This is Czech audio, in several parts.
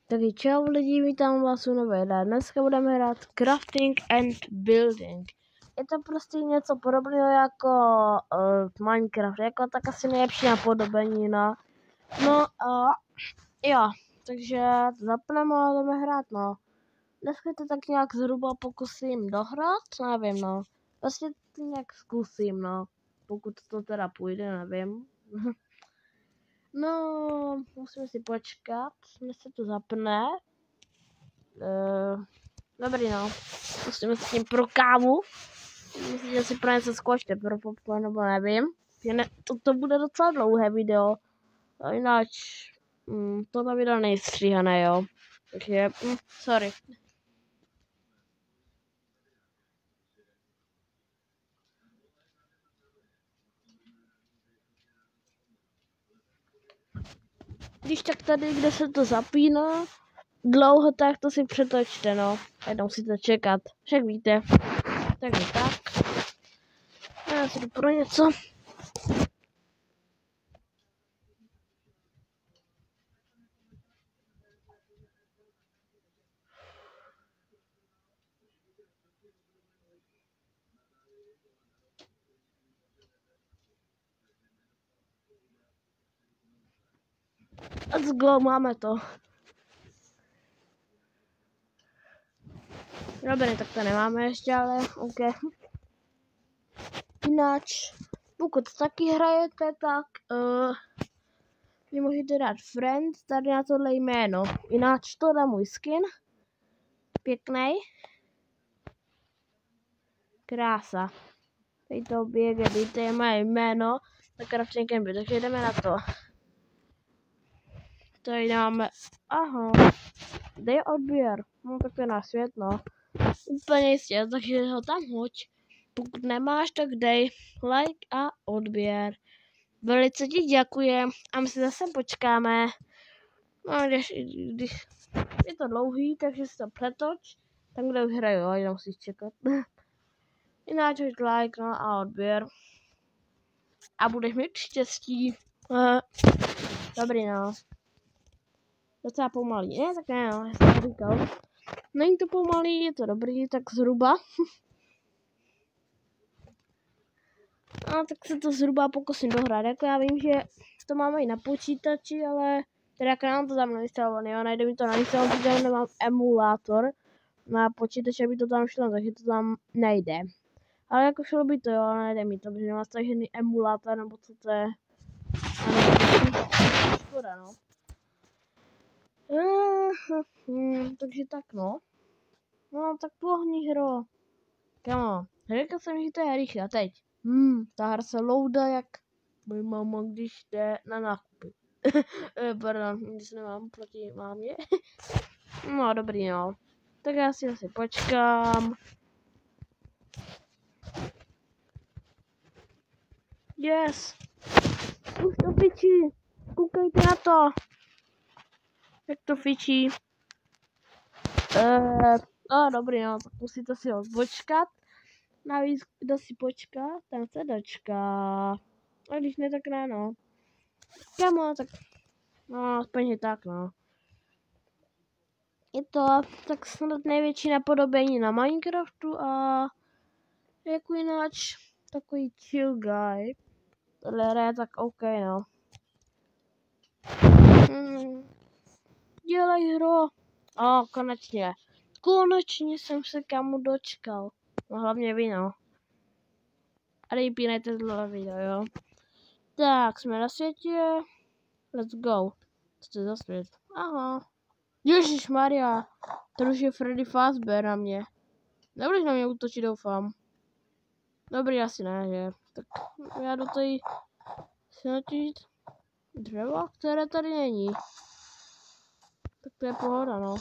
Takže čau lidi, vítám vás u nové hry. Dneska budeme hrát Crafting and Building. Je to prostě něco podobného jako Minecraft, jako tak asi nejlepší napodobenina. No a jo, takže zapneme a jdeme hrát, no. Dneska to tak nějak zhruba pokusím dohrát, nevím, no. Vlastně to nějak zkusím, no. Pokud to teda půjde, nevím. No, musíme si počkat, než se to zapne. Dobrý, no. Musíme s tím pro kávu. Myslím, že si pro něco skočte, pro popcorn, nebo nevím. To bude docela dlouhé video. A jinak tohle video nejstříhané, jo. Takže, sorry. Když tak tady, kde se to zapíná, dlouho, tak to si přetočte, no. Jednou si to čekat. Však víte. Takže tak. Já si jdu pro něco. Let's go, máme to. Dobrý, tak to nemáme ještě, ale OK. Jinak, pokud taky hrajete, tak mi můžete dát friend tady na tohle jméno. Jinak to dá můj skin. Pěknej. Krása. Tady to běge, to je moje jméno. Na Crafting and Building, takže jdeme na to. Tady dáme, aha, dej odběr. No tak je na svět, no. Úplně jistě, takže ho tam hoď. Pokud nemáš, tak dej like a odběr. Velice ti děkuji a my si zase počkáme. No, když je to dlouhý, takže si to přetoč. Tam, kde už hraju, jenom musíš čekat. Jinak hoď like, no a odběr. A budeš mít štěstí. Dobrý, no. Docela pomalý. Ne, tak ne, no, já jsem to říkal. Není to pomalý, je to dobrý, tak zhruba. A tak se to zhruba pokusím dohrát. Jako já vím, že to máme i na počítači, ale teda jak nám to tam nainstalovaný, jo, najde mi to nainstalovaný, protože nemám emulátor na počítači, aby to tam šlo, takže to tam nejde. Ale jako šlo by to, jo, ale nejde mi to, protože nemám stažený emulátor, nebo co to je. Škoda, no. Takže tak, no. No, tak pohni, hro. Kamo, řekl jsem, že to je rychle, a teď. Ta hra se louda jak moje máma, když jde na nákupy. Pardon, nic nemám proti mámě. No, dobrý, no. Tak já si asi počkám. Yes! Už to fičí! Koukejte na to! Jak to fičí. Dobrý, no, tak musíte si ho počkat. Navíc, kdo si počká, ten se dočká. A když ne, tak ne, no. Kamo, tak... No, aspoň je tak, no. Je to tak snad největší napodobení na Minecraftu a... jako jináč, takový chill guy. Tohle hra je tak OK, no. Dělej, hro. Konečně. Konečně jsem se kamu dočkal. No hlavně vy, no. A dejpínejte tohle video, jo. Tak, jsme na světě. Let's go. Co to je za svět? Aha. Ježišmarja. To už je Freddy Fazbear na mě. Nebudeš na mě útočit, doufám. Dobrý, asi ne, že? Tak já do tady snažit dřevo, které tady není. Tak to je pohoda, no.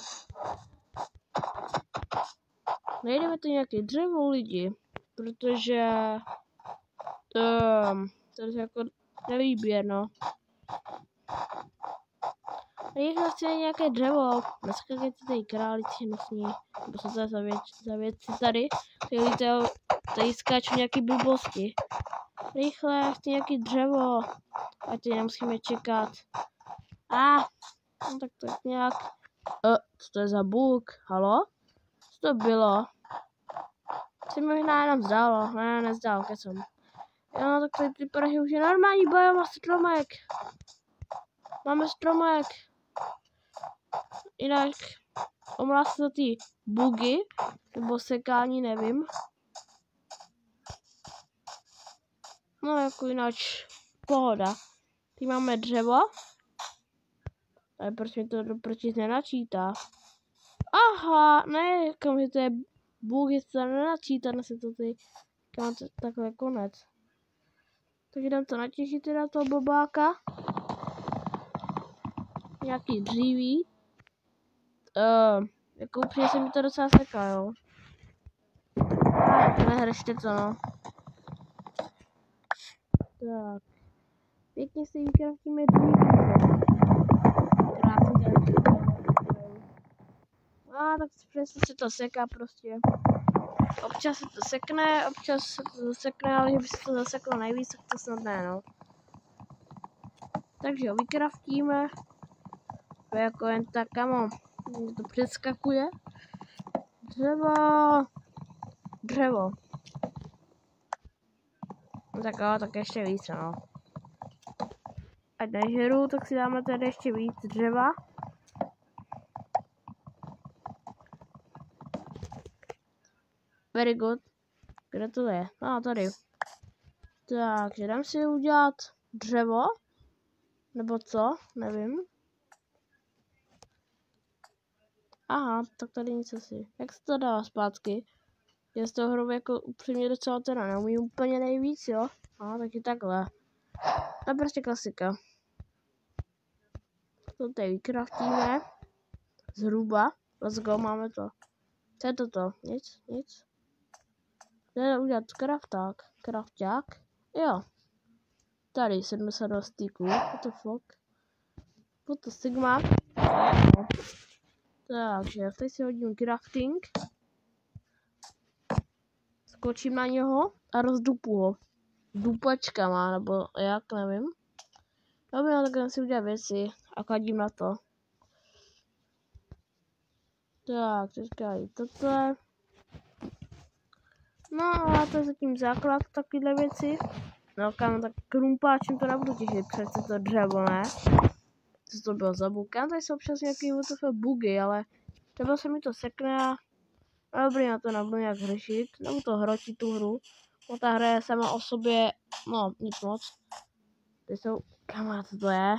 Nejdeme tu nějaké dřevo, lidi. Protože... to se jako nelíbí, no. Rychle chci nějaké dřevo. Neskakejte tady králici nosní. Nebo co to je za věci tady. Tady skáču nějaký blbosti. Rychle, chci nějaký dřevo. Ať nemusíme čekat. No tak to nějak Co to je za bug? Halo? Co to bylo? Si možná jenom zdálo. Ne, nezdálo, kecom. Jo, tak tady ty prachy už je normální bojová stromek. Máme stromek. Jinak omlá se za ty bugy, nebo sekání, nevím. No jako jinak pohoda. Tady máme dřevo. Ale proč mi to proč nenačítá? Aha, ne, jako mi to je bug, jestli to nenačítá, se to ty, mám to takhle konec. Tak jdem to natěžit teda toho bobáka. Nějaký dříví. Jako upřímně se mi to docela seká, jo. Nehřešte to, no. Tak. Pěkně si vykraftíme dříví. Krásně. Tak přesně se to seká prostě. Občas se to sekne, občas se to zasekne, ale že by se to zaseklo nejvíc, tak to snad ne, no. Takže ho vykraftíme. To je jako jen tak, kamo, to přeskakuje. Dřevo. Dřevo. No tak jo, tak ještě víc, no. Ať nežeru, tak si dáme tady ještě víc dřeva. Very good. Kde to je? Tady. Takže dám si udělat dřevo. Nebo co? Nevím. Aha, tak tady nic asi. Jak se to dá zpátky? Já z toho hru jako upřímně docela teda neumím úplně nejvíc, jo? Takže takhle. To je prostě klasika. To tady vykraftíme. Zhruba. Let's go, máme to. Co je toto? Nic. Jde udělat krafták. Jo. Tady 72 styků. What the fuck? What the sigma? Takže teď si hodím crafting. Skočím na něho a rozdupu ho. Dupačkama, nebo jak, nevím. Dobrý, tak si udělat věci a kladím na to. Tak, teďka i toto. No a to je zatím základ takovýhle věci. No kam, tak krumpáčem to nebudu těžit, přece to dřevo, ne? Co to bylo za bug? Tady jsou občas nějaký bugy, ale třeba se mi to sekne a dobrý, na to nebudu nějak řešit. Nebudu to hrotit tu hru. No ta hra je sama o sobě, no nic moc. Ty jsou, kam to je?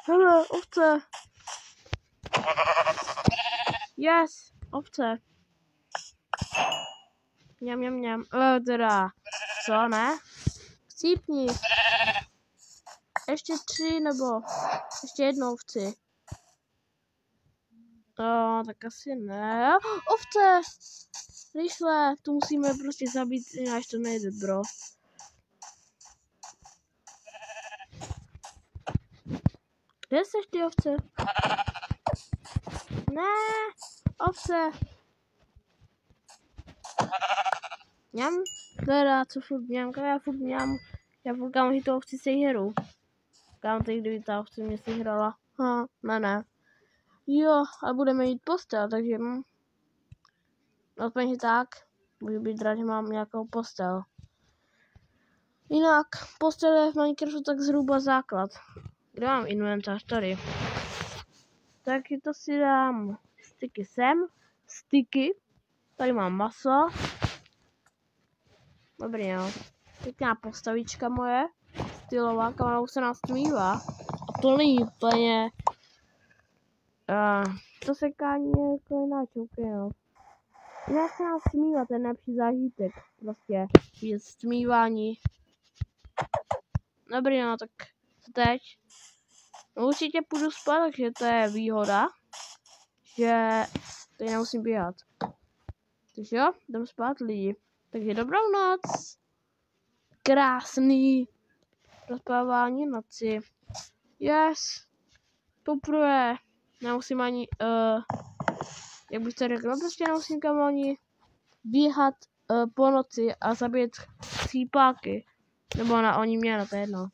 Hele, ovce! Yes, ovce. Mňam. Teda, co, ne? Chcípni. Ještě 3 nebo ještě jednou ovci. Tak asi ne. Ovce! Rychle, tu musíme prostě zabít, jinak to nejde, bro. Kde seš ty ovce? Ne, ovce. Mňam, teda, co furt mňam, já furt kam tu ovci sejheru. Kam teď, kdyby ta ovce mě sehrala. Ne. Jo, a budeme jít postel, takže aspoň tak, můžu být rád, že mám nějakou postel. Jinak, postel je v Minecraftu tak zhruba základ. Kde mám inventář? Tady. Takže to si dám styky sem, styky, tady mám maso. Dobrý, jo. Pěkná postavička moje, stylová, kam už se nás smívá. A to není úplně... to sekání je jako jiná čouky, no. Jinak se nás smívá, ten nejlepší zážitek. Prostě je smívání. Dobrý, no tak co teď? No určitě půjdu spát, takže to je výhoda. Že tady nemusím běhat. Takže jo, jdem spát lidi. Takže dobrou noc. Krásný rozpávání noci. Yes. Poprvé nemusím ani, jak bych to řekl, prostě nemusím kam ani běhat po noci a zabít cípáky. Nebo oni mě, no to je jedno.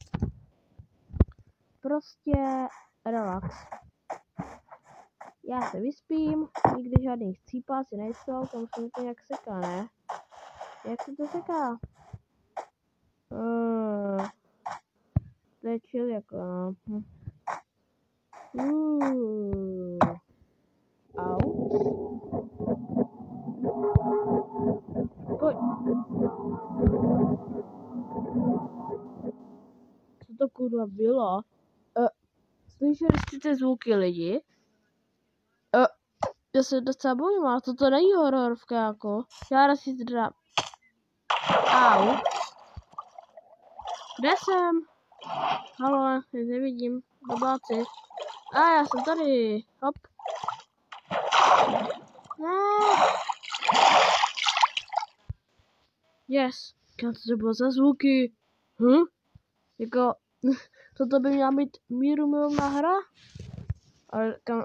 Prostě relax. Já se vyspím, nikdy žádný chcípáci nejsou, tam se mi to nějak seká, ne? Jak se to seká? To je chill jako, no. Au. Pojď. Co to kurva bylo? Slyšeli jste ty zvuky lidi? Já se docela bojím, ale toto není hororovka jako. Já si teda... Au. Kde jsem? Halo, já nevidím. Babáci. Já jsem tady. Hop. Ne. Yes. Kam to bylo za zvuky? Jako... Toto by měla být mírumilovná hra? Ale kam...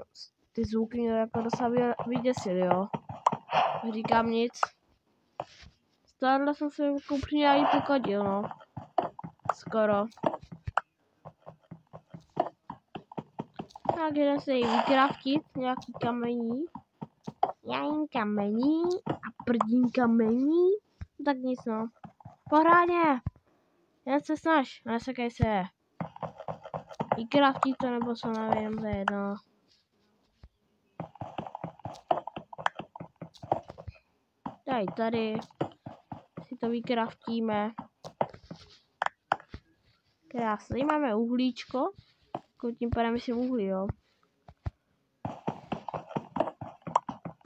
Ty zvuky mě jako docela vyděsily, jo. Říkám nic. Stále jsem se jako upřímně i pokadil, no. Skoro. Tak jdem se jí vykraftit, nějaký kamení. Já jim kamení a prdím kamení. Tak nic, no. Pořádně. Jen se snaž, nesekej se. Vykraftit to nebo co nevím, to je jedno. Tady si to vykraftíme. Krásně, tady máme uhlíčko. Tím pádem myslím uhlí, jo.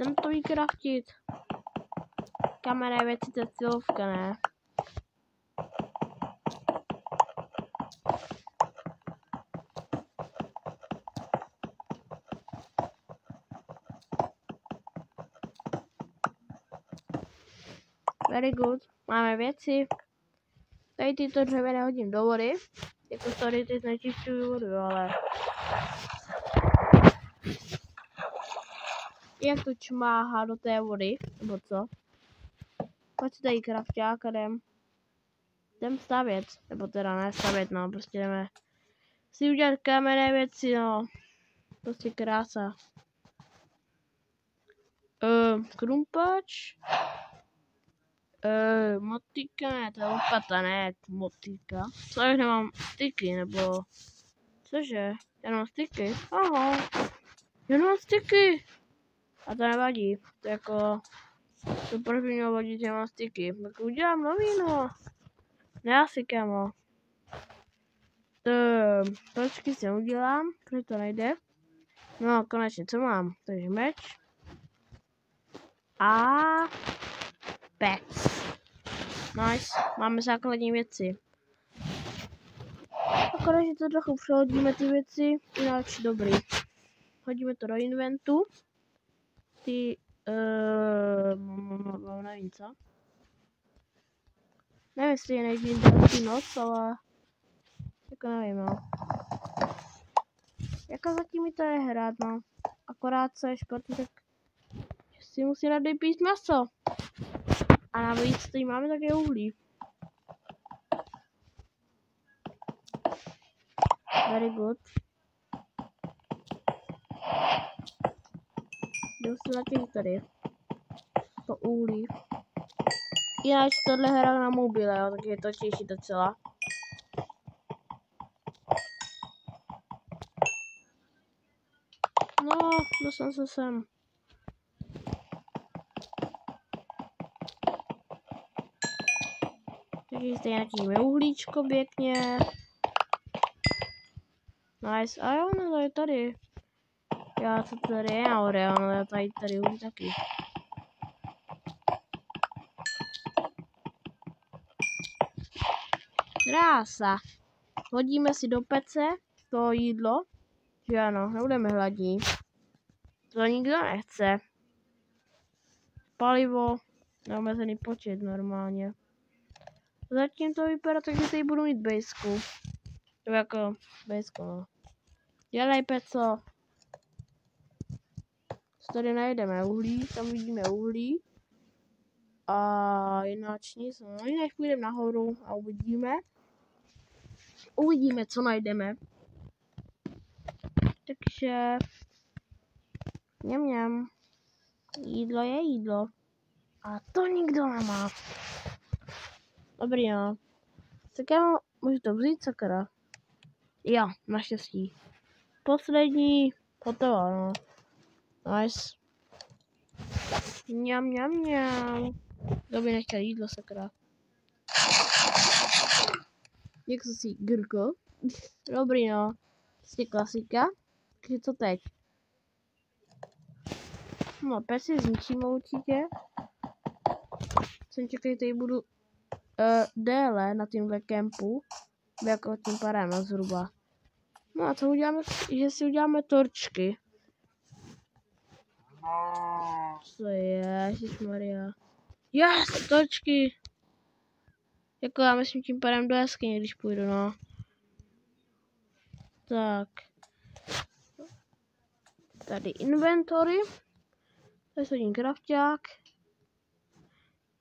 Jdem to vykraftit. Kamenné věci, to je cílovka, ne? Very good. Máme věci. Tady tyto dřevěné hodím do vody. Jako tady ty znečišťuju vodu, ale... Jak to čmáhá do té vody, nebo co? Pojď si tady krafťák a jdem stavět. Nebo teda ne stavět, no, prostě jdeme si udělat kamenné věci, no. Prostě krása. Krumpač. Motika, ne, to je lopata, ne, motika. Co já nemám styky, nebo... Cože? Já nemám styky? Aha. Já nemám styky. A to nevadí. To jako... To proč by mělo vadit, že mám styky. Tak udělám nový, no. Ne asi, kámo. Počky si udělám, protože to nejde. No, konečně, co mám? Takže meč. A... Pec. Nice, máme základní věci. Akorát, že to trochu přehodíme ty věci, jinak dobrý. Hodíme to do inventu. Nevím co. Nevím, jestli je nejdřív další noc, ale... Jako nevím, no. Jako zatím mi to nehrát, no. Akorát co je špatný, tak... Si musí dát pít maso. A navíc tady máme také uhlí. Very good. Jdem si natěžit tady. To uhlí. Jinak tohle hra na mobile, jo, tak je to těžší docela. No, dostal se sem. Takže zde nějaký uhlíčko pěkně. Nice, a jo, no to je tady. Já to tady je, ale ono tady uhlí taky. Krása. Hodíme si do pece to jídlo. Že ano, nebudeme hladní. To nikdo nechce. Palivo. Neomezený počet normálně. Zatím to vypadá tak, že tady budu mít bejsku. To jako bejsku, no. Dělej, peco. Tady najdeme uhlí, tam vidíme uhlí. A jinak nic, no jinak půjdeme nahoru a uvidíme. Uvidíme, co najdeme. Takže Mňam. Jídlo je jídlo. A to nikdo nemá. Dobrý, no. Tak já můžu to vzít, sakra. Jo, naštěstí. Poslední, hotovo, no. Nice. Mňam. Kdo by nechtěl jídlo, sakra. Jak to si grko? Dobrý, no. Prostě klasika. Takže co teď? No, pes si zničíme určitě. Jsem čekal, že tady budu déle na tímhle kempu. Jako tím pádem zhruba. No a co uděláme? Že si uděláme torčky. Co je? Ježišmarja. Yes, torčky! Jako já myslím tím pádem do jeskyně, když půjdu, no. Tak. Tady inventory. Tady sedím krafťák.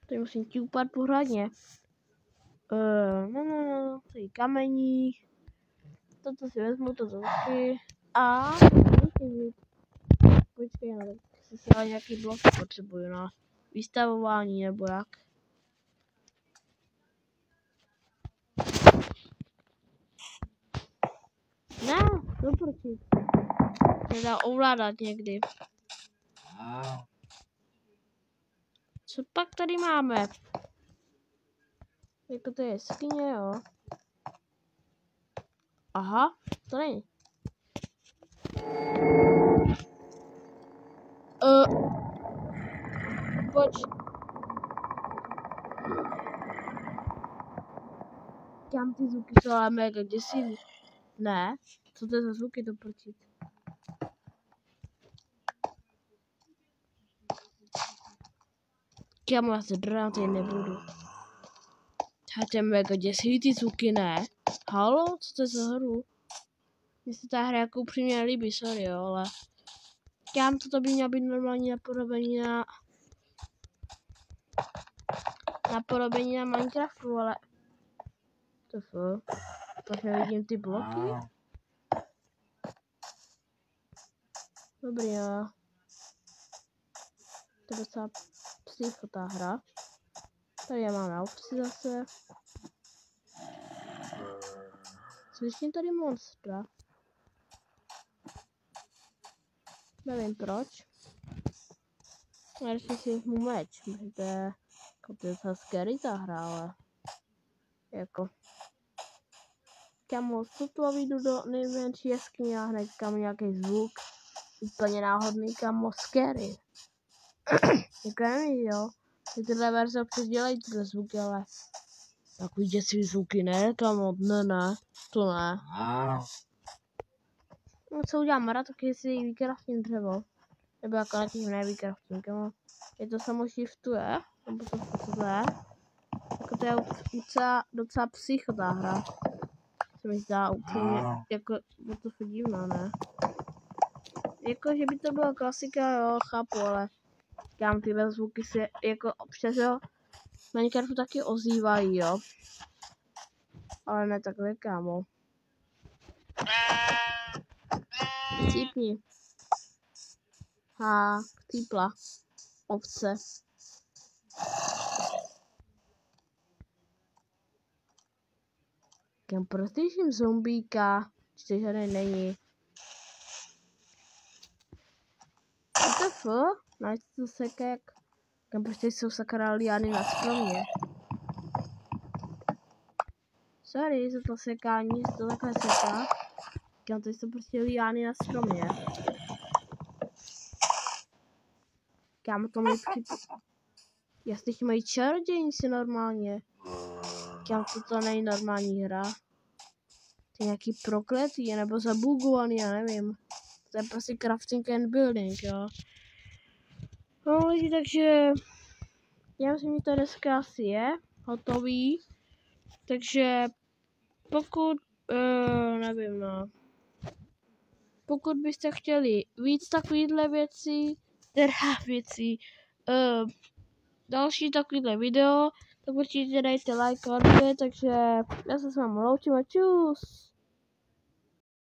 Tady musím ťupat pořádně. No. Tady kamení. Toto si vezmu, toto taky. A počkej, no, tak si ale nějaký blok potřebuju na vystavování nebo jak. Ne, doprčit. Nedá ovládat někdy. Co pak tady máme? Jako to je skině, jo. Aha, to není. Pojď. Kam ty zvuky jsou ale mega děsivý. Ne, co to je za zvuky doprčit? Kámo, já se drám, tady nebudu. To je mega děsivý ty zvuky, ne? Halo, co to je za hru? Mně se ta hra jako upřímně nelíbí, sorry, jo, ale... Kámo, to by mělo být normální napodobení na... Napodobení na Minecraftu, ale... Pak nevidím ty bloky. Dobrý, jo. To je docela psychotá hra. Tady já máme ovci zase. Slyším tady monstra. Nevím proč. Já ještě si vezmu meč, protože to je docela scary ta hra, ale... Jako... Kamo, sotva vyjdu do nejmenší jeskyně a hned kam nějaký zvuk. Úplně náhodný, kamo, scary. Jako nevím, jo. Tyhle verze občas dělají tyhle zvuky, ale... Takový děsivý zvuky, ne, kamo, ne, to ne. No co udělám, rád, taky si vykraftím dřevo. Nebo jako na tím nevykraftím, kamo. Je to samo shiftuje, nebo to je. Jako to je docela psychotá hra. Se mi zdá úplně, jako, to je divná, ne? Jako, že by to byla klasika, jo, chápu, ale říkám, tyhle zvuky se, jako, občas, jo, v Minecraftu taky ozývají, jo. Ale ne takhle, kámo. Cípni. Cípla. Ovce. Kam prostějším zombíka, že žádný není. WTF? Najít to sekek. Kam prostě jsou sakra liány na stromě. Sorry za to sekání, že to takhle seká. Kam to jsou prostě liány na stromě. Kam to mají Jasně, mají čarodějnici normálně. Kam to není normální hra. To je nějaký prokletý, nebo zabugovaný, já nevím. To je prostě crafting and building, jo. No lidi, takže já myslím, že to dneska asi je hotový. Takže pokud, nevím, no. Pokud byste chtěli víc takovýhle věcí, další takovýhle video, tak určitě dejte like a odběr, takže já se s vámi loučím a čus.